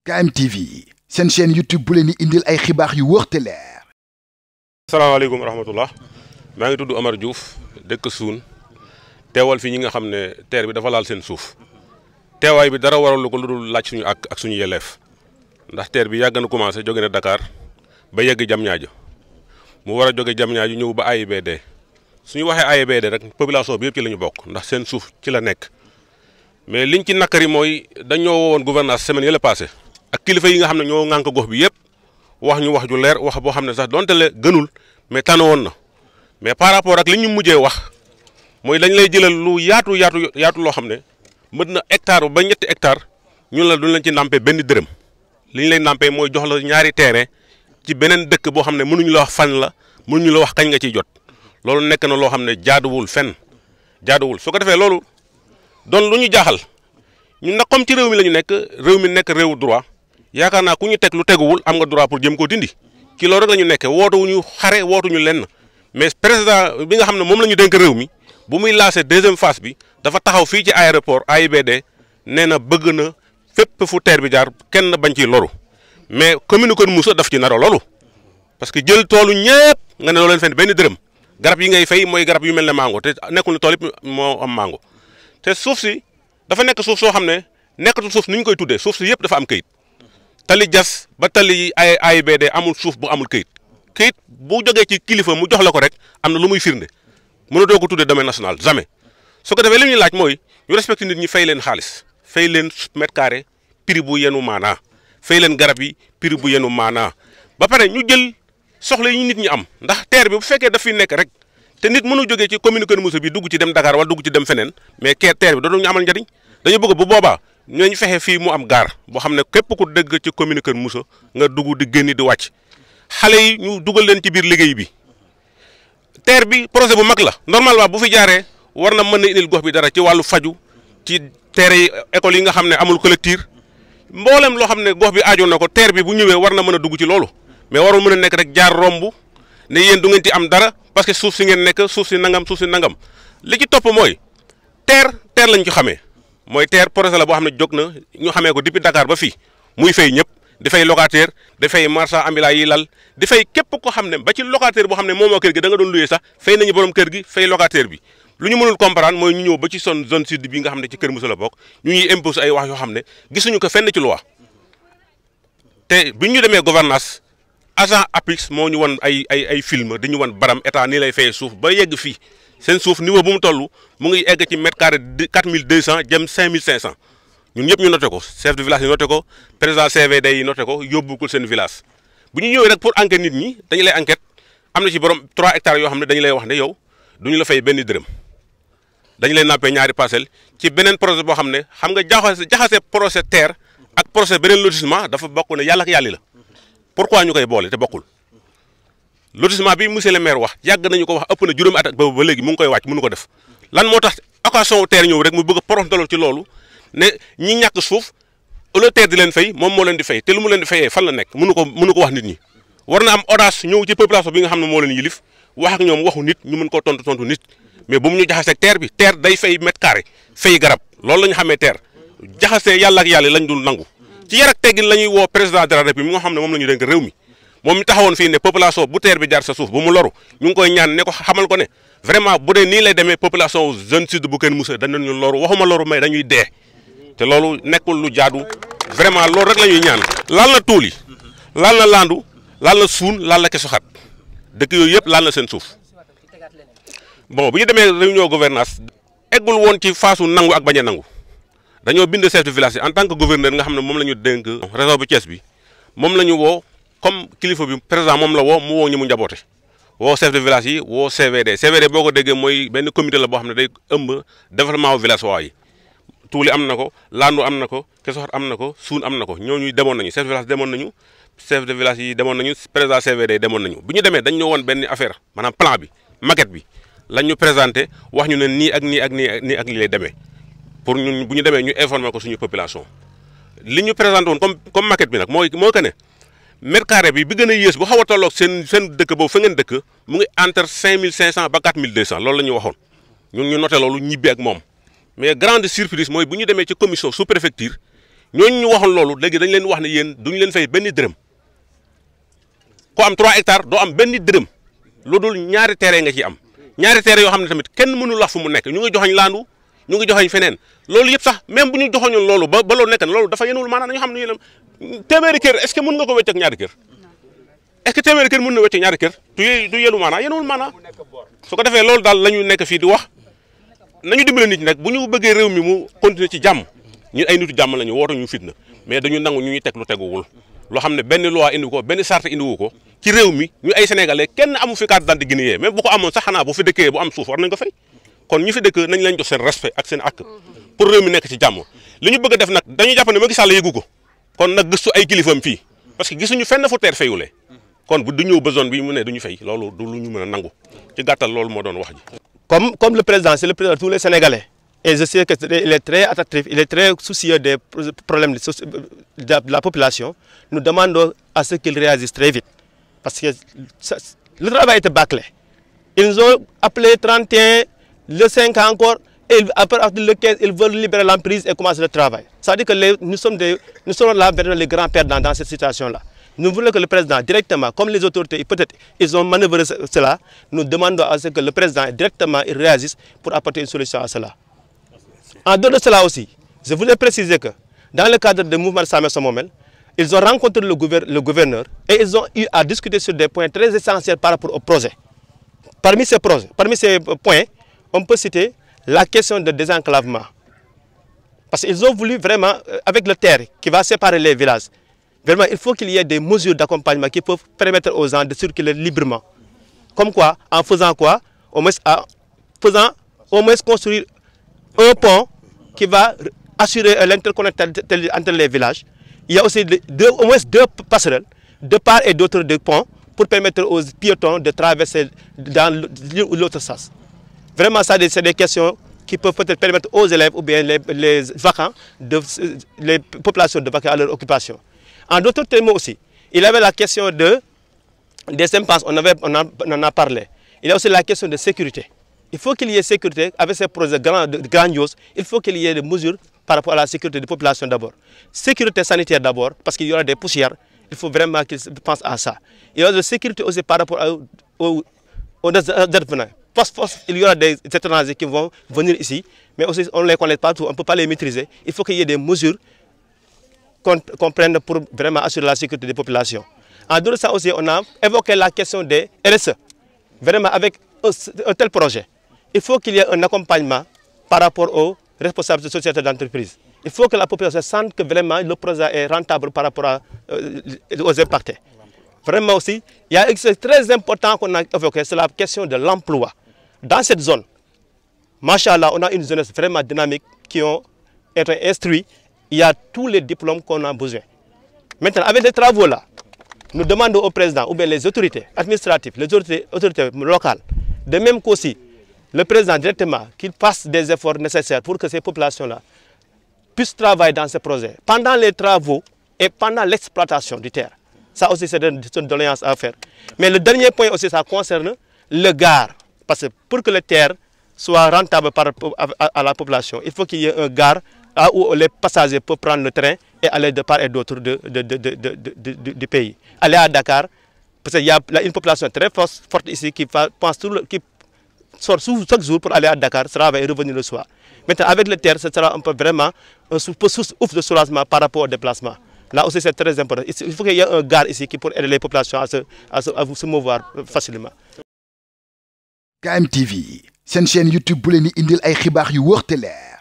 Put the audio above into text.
KMTV seen chaîne YouTube bu leen di indil ay xibaar yu wóor te leer. asalaamaaleykum wa rahmatullah maa ngi tudd Omar Diouf dëkk Suun teewal fi ñi nga xam ne teer bi dafa laal seen suuf teewaay bi dara waralu ko lu dul laaj suñu ak suñu yelleef ndax teer bi yàgg na commencé jóge na Dakar ba yegg Diamniadio mu war a jóge Diamniadio ñëw ba AIBD suñu waxee AIBD rek population bi yëpp ci la ñu bokk ndax seen suuf ci la nekk mais liñ ci nakari mooy dañoo woowoon gouvernance semaine yële passé ak kilifa yi nga xam ne ñoo ŋànk gox bi yëpp wax ñu wax ju leer wax boo xam ne sax donte le gënul mais tànn woon na mais par rapport ak li ñu mujjee wax mooy dañ lay jëlal lu yaatu loo xam ne mën na hectare ba ñetti hectare ñun la duñ leen ci nampé benn dërëm li ñu lay nampé mooy jox la ñaari terrain ci beneen dëkk boo xam ne mënuñu la wax fan la mënuñu la wax kañ nga ciy jot loolu nekk na loo xam ne jaaduwul fenn jaaduwul su ko defee loolu doon lu ñu jaaxal ñun nag comme ci réew mi la ñu nekk réewu droit yaakaar naa ku ñu teg lu teguwul am nga droit pour jëm koo dindi ci loolu rek la ñu nekkee wootuwuñu xare wootuñu lenn mais président bi nga xam ne moom la ñu dénk réew mi bu muy lancé deuxième phase bi dafa taxaw fii ci aéroport AIBD nee na bëgg na fépp fu teer bi jaar kenn bañ ciy loru mais commune Kër Moussa daf ci naro loolu parce que jël toolu ñëpp nga ne loo leen fen benn dërëm garab yi ngay fay mooy garab yu mel ne mango te nekkul ne tool yëpp moo am mango te suuf si dafa nekk suuf soo xam ne nekkatu suuf ni ñu koy tuddee suuf si yëpp dafa am kayit tali jas ba tali AIBD amul suuf bu amul kayit bu jógee ci kilifa mu jox la ko rek am na lu muy firnde mënatoo ko tuddee domaine national jamais su ko defee li ñuy laaj mooy ñu respecté nit ñi fay leen xaalis fay leen mètre carré prix bu yenu maanaa fay leen garab yi prix bu yenu maanaa ba pare ñu jël soxla yi nit ñi am ndax terre bi bu fekkee daf fi nekk rek te nit mënu jógee ci commune Kër Moussa bi dugg ci dem Dakar wala dugg ci dem feneen mais terre bi dootuñu amal njariñ dañu bëgg bu boobaa ñooñu fexe fii mu am gaar boo xam ne képp ku dëgg ci commune Kër Moussa nga dugg di génn di wàcc xale yi ñu dugal leen ci biir liggéey bi terre bi projet bu mag la normalement bu fi jaaree war na mën na indil gox bi dara ci wàllu faju ci terre yi école yi nga xam ne amul collecteur mboolem loo xam ne gox bi aajoon na ko terre bi bu ñëwee war na mën a dugg ci loolu mais warul mën a nekk rek jaar romb ne yéen du ngeen ci am dara parce que suuf si ngeen nekk suuf si nangam li ci topp mooy terre lañ ci xamee mooy terre projet la boo xam ne jóg na ñu xamee ko depuis Dakar ba fii muy fay ñëpp di fay locataire di fay marchand ambulant yi lal di fay képp ko xam ne ba ci locataire boo xam ne moomoo kër gi da nga doon luyee sax fay nañu borom kër gi fay locataire bi lu ñu mënul comprendre mooy ñu ñëw ba ci zone sud bi nga xam ne ci Kër Moussa la bokk ñu ñuy imposé ay wax yoo xam ne gisuñu ko fenn ci loi te bi ñu demee gouvernance agent APIX moo ñu wan ay film dañu wan baram état nii lay fayee suuf ba yegg fii seen suuf niveau bu mu toll mu ngi egg ci mètre carré 4200 jëm 5500 ñun ñëpp ñu noté ko chef de village yi noté ko président CVD yi noté ko yóbbu ko seen village bu ñu ñëwee rek pour enquête nit ñi dañu lay enquête am na ci borom 3 hectares yoo xam ne dañu lay wax ne yow duñu la fay benn dërëm dañu lay nappee ñaari parcelle ci beneen projet boo xam ne xam nga jaxase projet terre ak projet beneen lotissement dafa bokk ne yàlla ak yàlli la pourquoi ñu koy boole te bokkul lotissement bi monsieur le maire wax yàgg nañu ko wax ëpp na juróomi at ak boobu ba léegi mu ngi koy wàcc mënu ko def lan moo tax occasion terre ñëw rek mu bëgg a poroxndaloo ci loolu ne ñi ñàkk suuf au lieu terre di leen fay moom moo leen di fay te lu mu leen di fayee fan la nekk mënu ko wax nit ñi war na am audace ñëw ci population bi nga xam ne moo leen yilif wax ak ñoom waxu nit ñu mën koo tontu nit mais bu mu ñu jaxasee terre bi terre day fay mètre carré fay garab loolu la ñu xamee terre jaxasee yàlla ak yàlla lañ dul nangu ci yar ak teggin la ñuy woo président de la République mi nga xam ne moom la ñu dénk réew mi moom mi taxawoon fii ne population bu terre bi jaar sa suuf bu mu loru ñu ngi koy ñaan ne ko xamal ko ne vraiment bu dee nii lay demee population zone sud bu Kër Moussa danañu loru waxuma loru mais dañuy dee te loolu nekkul lu jaadu vraiment loolu rek la ñuy ñaan laal na tuul yi laal na landu laal na suun laal na kesuxat dëkk yooyu yëpp laal na seen suuf bon bu ñu demee réunion gouvernance eggul woon ci phase nangu ak bañ a nangu dañoo bind chef de village yi en tant que gouverneur nga xam ne moom la ñu dénk réseau bu Thiès bi moom la ñu woo comme kilifa bi président moom la woo mu woo ñi mu njaboote woo chef de village yi woo CVD boo ko déggee mooy benn comité la boo xam ne day ëmb développement wu village waa yi tuuli am na ko landu am na ko kesoxat am na ko suun am na ko ñooñu demoon nañu chef de village demoon nañu chef de village yi demoon nañu président CVD demoon nañu bi ñu demee dañ ñoo woon benn affaire maanaam plan bi maquette bi lañ ñu présenté wax ñu ne nii ak nii ak nii ak lii lay demee pour ñun bu ñu demee ñu informer ko suñu population li ñu présenté woon comme maquette bi nag mooy que ne mètre carré bi gën a yées bu xaw a tolloog seen dëkk boobu fa ngeen dëkk mu ngi entre 5500 ba 4200 loolu la ñu waxoon ñun ñu noté loolu ñibbi ak moom mais grande surprise mooy bu ñu demee ci commission sous préfecture ñooñu ñu waxoon loolu léegi dañ leen wax ne yéen duñu leen fay benn dërëm ko am 3 hectares doo am benn dërëm lu dul ñaari terrain nga ci am ñaari terrain yoo xam ne tamit kenn mënul wax fu mu nekk ñu ngi joxañ laandu ñu ngi joxañ feneen loolu yëpp sax même bu ñu joxoñoon loolu ba loolu nekk na loolu dafa yenuwul maanaam dañu xam ne yéen téeméeri kër est-ce que mën nga ko wecc ak ñaari kër est-ce que téeméeri kër mën na wecc ñaari kër du yenu maanaam yenuwul maanaam su ko defee loolu daal la ñu nekk fii di wax nañu dimbale nit ñi nag bu ñu bëggee réew mi mu continuer ci jàmm ñun ay nitu jàmm lañu wooto ñu fitna mais dañu nangu ñu ñuy teg lu teguwul loo xam ne benn loi indi ko benn charte indiwu ko ci réew mi ñu ay sénégalais kenn amu fi carte d'identité guinéen même bu ko amoon sax xanaa bu fi dëkkee bu am suuf war nañ ko fay kon ñu fi dëkk nañ leen jox seen respect ak seen àq pour réew mi nekk ci jàmm li ñu bëgg a def nag dañuy jàpp ne Macky Sall yëgu ko kon nag gëstu ay kilifam fii parce que gisuñu fenn fu teer fayulee kon bu du ñëw ba zone bi mu ne duñu fay loolu du lu ñu mën a nangu ci gàttal loolu moo doon wax ji. Comme le président, c'est le président de tous les Sénégalais. Et je sais qu'il est très attentif, il est très soucieux des problèmes de la population. Nous demandons à ce qu'il réagisse très vite. Parce que le travail était bâclé. Ils nous ont appelé 31, le 5 encore, et après le 15, ils veulent libérer l'emprise et commencer le travail. Ça veut dire que nous sommes là les grands perdants dans cette situation-là. Nous voulons que le président, directement, comme les autorités, peut-être, ils ont manœuvré cela, nous demandons à ce que le président, directement, il réagisse pour apporter une solution à cela. En dehors de cela aussi, je voulais préciser que, dans le cadre du mouvement Samuel Somomel, ils ont rencontré le gouverneur et ils ont eu à discuter sur des points très essentiels par rapport au projet. Parmi ces points, on peut citer la question de désenclavement. Parce qu'ils ont voulu vraiment, avec le terre qui va séparer les villages, vraiment, il faut qu'il y ait des mesures d'accompagnement qui peuvent permettre aux gens de circuler librement. Comme quoi, en faisant quoi? Au moins construire un pont qui va assurer l'interconnectivité entre les villages. Il y a aussi au moins 2 passerelles, de part et d'autre de ponts, pour permettre aux piétons de traverser dans l'autre sens. Vraiment, ça, c'est des questions qui peuvent peut-être permettre aux élèves ou bien les vacants, les populations de vaquer à leur occupation. En d'autres termes aussi, il y avait la question des impasses, on en a parlé. Il y a aussi la question de sécurité. Il faut qu'il y ait sécurité, avec ces projets grandioses, il faut qu'il y ait des mesures par rapport à la sécurité des populations d'abord. Sécurité sanitaire d'abord, parce qu'il y aura des poussières, il faut vraiment qu'ils pensent à ça. Il y aura de sécurité aussi par rapport aux intervenants. Il y aura des étrangers qui vont venir ici, mais aussi on ne les connaît pas tous, on ne peut pas les maîtriser. Il faut qu'il y ait des mesures qu'on prenne pour vraiment assurer la sécurité des populations. En dehors de ça aussi, on a évoqué la question des RSE. Vraiment, avec un tel projet, il faut qu'il y ait un accompagnement par rapport aux responsables de sociétés d'entreprise. Il faut que la population sente que vraiment le projet est rentable par rapport aux impactés. Vraiment aussi, il y a quelque chose de très important qu'on a évoqué, c'est la question de l'emploi. Dans cette zone, machallah, on a une jeunesse vraiment dynamique qui ont été instruits. Il y a tous les diplômes qu'on a besoin. Maintenant, avec les travaux là, nous demandons au président ou bien les autorités administratives, les autorités locales, de même qu'aussi le président directement, qu'il fasse des efforts nécessaires pour que ces populations-là puissent travailler dans ces projets pendant les travaux et pendant l'exploitation du terre. Ça aussi, c'est une doléance à faire. Mais le dernier point aussi, ça concerne le gare. Parce que pour que le terre soit rentable à la population, il faut qu'il y ait un gare où les passagers peuvent prendre le train et aller de part et d'autre du pays. Aller à Dakar, parce qu'il y a une population très forte ici qui sort chaque jour pour aller à Dakar, travailler et revenir le soir. Maintenant, avec le terre, ce sera un peu vraiment un source de soulagement par rapport au déplacement. Là aussi, c'est très important. Il faut qu'il y ait un gare ici pour aider les populations à se mouvoir facilement. KMTV, c'est une chaîne YouTube pour les indil ay xibaar yu wóor te leer.